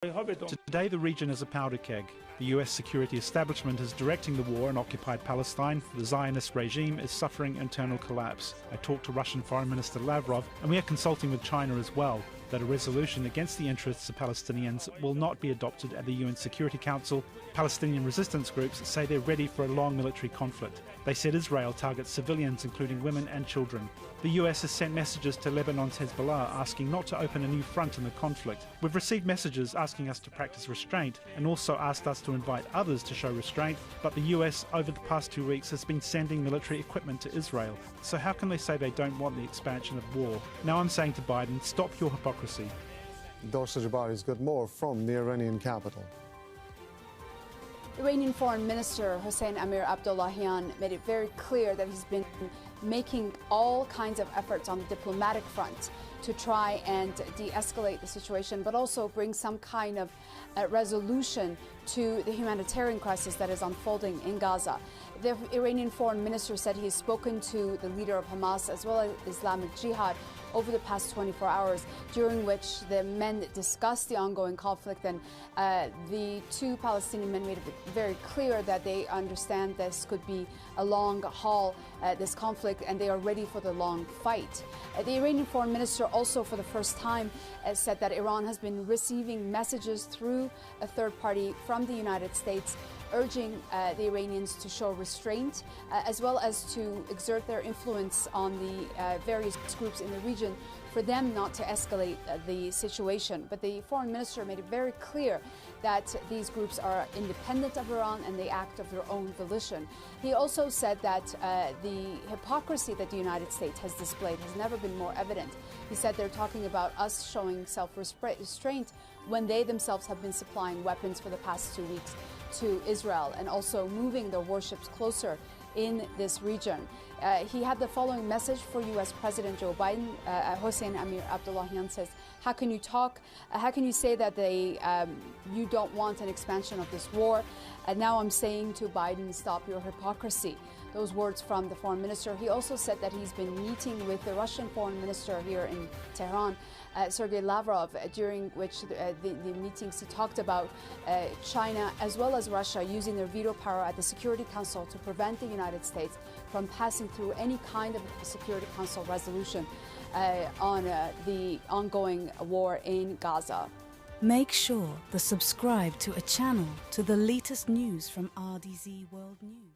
Today the region is a powder keg. The US security establishment is directing the war in occupied Palestine. The Zionist regime is suffering internal collapse. I talked to Russian Foreign Minister Lavrov, and we are consulting with China as well, that a resolution against the interests of Palestinians will not be adopted at the UN Security Council. Palestinian resistance groups say they're ready for a long military conflict. They said Israel targets civilians, including women and children. The US has sent messages to Lebanon's Hezbollah asking not to open a new front in the conflict. We've received messages asking us to practice restraint and also asked us to invite others to show restraint, but the US over the past 2 weeks has been sending military equipment to Israel. So how can they say they don't want the expansion of war? Now I'm saying to Biden, stop your hypocrisy. Dorsa Jabari's got more from the Iranian capital. Iranian Foreign Minister Hossein Amir-Abdollahian made it very clear that he's been making all kinds of efforts on the diplomatic front to try and de-escalate the situation, but also bring some kind of resolution to the humanitarian crisis that is unfolding in Gaza. The Iranian Foreign Minister said he's spoken to the leader of Hamas as well as Islamic Jihad over the past 24 hours, during which the men discussed the ongoing conflict, and the two Palestinian men made it very clear that they understand this could be a long haul, this conflict, and they are ready for the long fight. The Iranian Foreign Minister also, for the first time, said that Iran has been receiving messages through a third party from the United States urging the Iranians to show restraint, as well as to exert their influence on the various groups in the region for them not to escalate the situation. But the foreign minister made it very clear that these groups are independent of Iran and they act of their own volition. He also said that the hypocrisy that the United States has displayed has never been more evident. He said they're talking about us showing self-restraint when they themselves have been supplying weapons for the past 2 weeks to Israel and also moving their warships closer in this region. He had the following message for U.S. President Joe Biden. Hossein Amir-Abdollahian says, how can you say that you don't want an expansion of this war? And now I'm saying to Biden, stop your hypocrisy. Those words from the foreign minister. He also said that he's been meeting with the Russian foreign minister here in Tehran, Sergei Lavrov, during which the meetings he talked about China as well as Russia using their veto power at the Security Council to prevent the United States from passing through any kind of Security Council resolution on the ongoing war in Gaza. Make sure to subscribe to a channel to the latest news from RDZ World News.